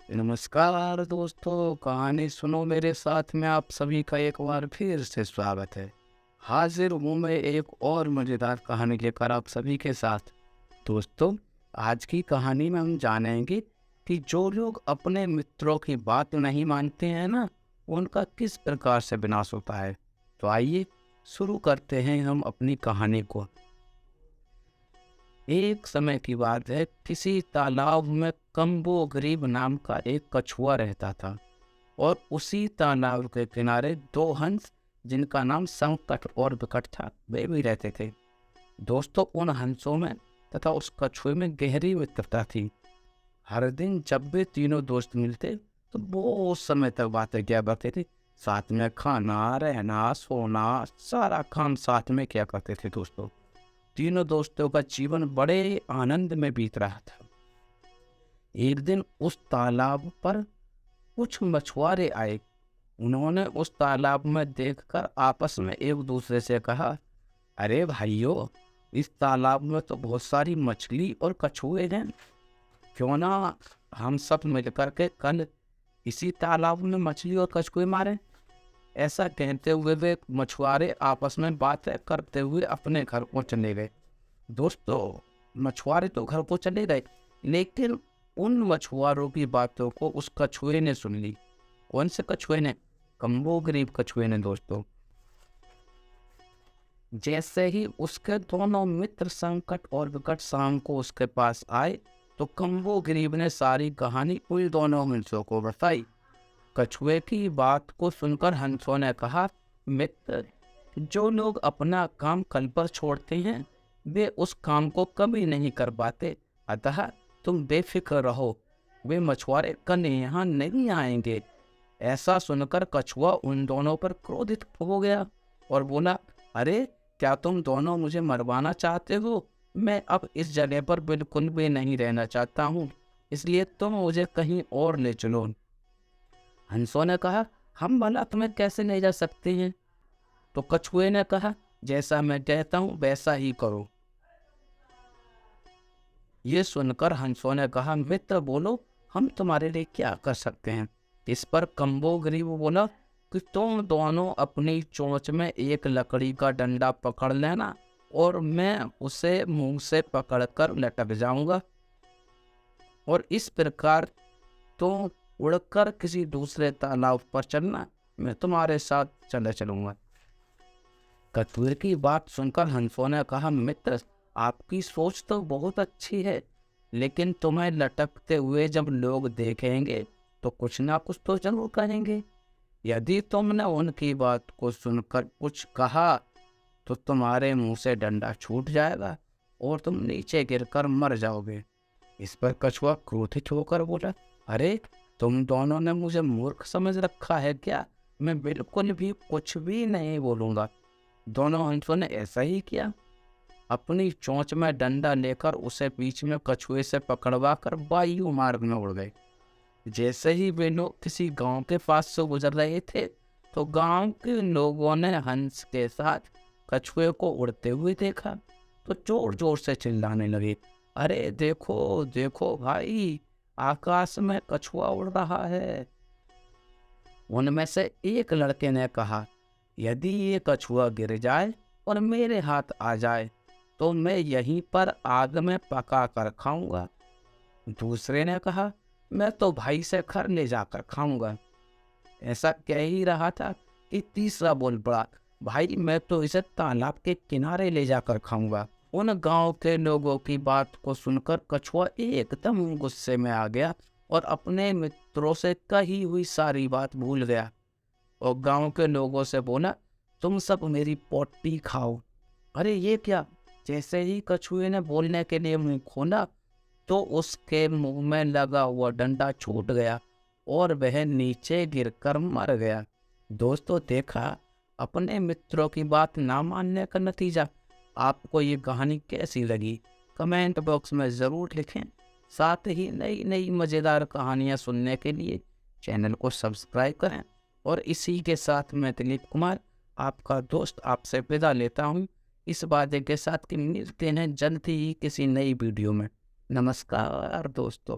नमस्कार दोस्तों, कहानी सुनो मेरे साथ में आप सभी का एक बार फिर से स्वागत है। हाजिर हूँ मैं एक और मज़ेदार कहानी लेकर आप सभी के साथ। दोस्तों, आज की कहानी में हम जानेंगे कि जो लोग अपने मित्रों की बात नहीं मानते हैं ना, उनका किस प्रकार से विनाश होता है। तो आइए शुरू करते हैं हम अपनी कहानी को। एक समय की बात है, किसी तालाब में कम्बो गरीब नाम का एक कछुआ रहता था और उसी तालाब के किनारे दो हंस जिनका नाम संकट और विकट था, वे भी रहते थे। दोस्तों, उन हंसों में तथा उस कछुए में गहरी मित्रता थी। हर दिन जब भी तीनों दोस्त मिलते तो बहुत समय तक बातें किया करते थे। साथ में खाना, रहना, सोना, सारा काम साथ में किया करते थे। दोस्तों, तीनों दोस्तों का जीवन बड़े आनंद में बीत रहा था। एक दिन उस तालाब पर कुछ मछुआरे आए। उन्होंने उस तालाब में देखकर आपस में एक दूसरे से कहा, अरे भाइयों, इस तालाब में तो बहुत सारी मछली और कछुए हैं। क्यों ना हम सब मिलकर के कल इसी तालाब में मछली और कछुए मारें। ऐसा कहते हुए वे मछुआरे आपस में बातें करते हुए अपने घर को चले गए। दोस्तों, मछुआरे तो घर को चले गए, लेकिन उन मछुआरों की बातों को उस कछुए ने सुन ली। कौन से कछुए ने? कम्बो गरीब कछुए ने। दोस्तों, जैसे ही उसके दोनों मित्र संकट और विकट शाम को उसके पास आए तो कम्बो गरीब ने सारी कहानी उन दोनों हंसों को बताई। कछुए की बात को सुनकर हंसों ने कहा, मित्र, जो लोग अपना काम कल पर छोड़ते हैं वे उस काम को कभी नहीं कर पाते। अतः तुम बेफिक्र रहो, वे मछुआरे कल यहाँ नहीं आएंगे। ऐसा सुनकर कछुआ उन दोनों पर क्रोधित हो गया और बोला, अरे क्या तुम दोनों मुझे मरवाना चाहते हो? मैं अब इस जगह पर बिल्कुल भी नहीं रहना चाहता हूँ, इसलिए तुम मुझे कहीं और ले चलो। हंसों ने कहा, हम भला तुम्हें कैसे ले जा सकते हैं? तो कछुए ने कहा, जैसा मैं कहता हूँ वैसा ही करो। ये सुनकर हंसों ने कहा, मित्र बोलो, हम तुम्हारे लिए क्या कर सकते हैं? इस पर कम्बो गरीब बोला कि तुम दोनों अपनी चोंच में एक लकड़ी का डंडा पकड़ लेना और मैं उसे मुंह से पकड़कर लटक जाऊंगा और इस प्रकार तुम उड़कर किसी दूसरे तालाब पर चलना, मैं तुम्हारे साथ चले चलूंगा। कछुए की बात सुनकर हंसों ने कहा, मित्र, आपकी सोच तो बहुत अच्छी है, लेकिन तुम्हें लटकते हुए जब लोग देखेंगे तो कुछ ना कुछ तो जरूर कहेंगे। यदि तुमने उनकी बात को सुनकर कुछ कहा तो तुम्हारे मुंह से डंडा छूट जाएगा और तुम नीचे गिरकर मर जाओगे। इस पर कछुआ क्रोधित होकर बोला, अरे तुम दोनों ने मुझे मूर्ख समझ रखा है क्या? मैं बिल्कुल भी कुछ भी नहीं बोलूंगा। दोनों हंसों ने ऐसा ही किया। अपनी चोंच में डंडा लेकर उसे बीच में कछुए से पकड़वा कर वायु मार्ग में उड़ गए। जैसे ही वे लोग किसी गांव के पास से गुजर रहे थे तो गांव के लोगों ने हंस के साथ कछुए को उड़ते हुए देखा तो जोर जोर से चिल्लाने लगे, अरे देखो देखो भाई, आकाश में कछुआ उड़ रहा है। उनमें से एक लड़के ने कहा, यदि ये कछुआ गिर जाए और मेरे हाथ आ जाए तो मैं यहीं पर आग में पका कर खाऊंगा। दूसरे ने कहा, मैं तो भाई से घर ले जाकर खाऊंगा। ऐसा कह ही रहा था कि तीसरा बोल पड़ा, भाई मैं तो इसे तालाब के किनारे ले जाकर खाऊंगा। उन गांव के लोगों की बात को सुनकर कछुआ एकदम गुस्से में आ गया और अपने मित्रों से कही हुई सारी बात भूल गया और गांव के लोगों से बोला, तुम सब मेरी पोटी खाओ। अरे ये क्या? जैसे ही कछुए ने बोलने के लिए मुंह खोला तो उसके मुंह में लगा हुआ डंडा छूट गया और वह नीचे गिरकर मर गया। दोस्तों, देखा अपने मित्रों की बात ना मानने का नतीजा। आपको ये कहानी कैसी लगी? कमेंट बॉक्स में ज़रूर लिखें। साथ ही नई नई मज़ेदार कहानियाँ सुनने के लिए चैनल को सब्सक्राइब करें। और इसी के साथ मैं दिलीप कुमार, आपका दोस्त, आपसे विदा लेता हूँ इस वादे के साथ कि मिलते हैं जल्द ही किसी नई वीडियो में। नमस्कार दोस्तों।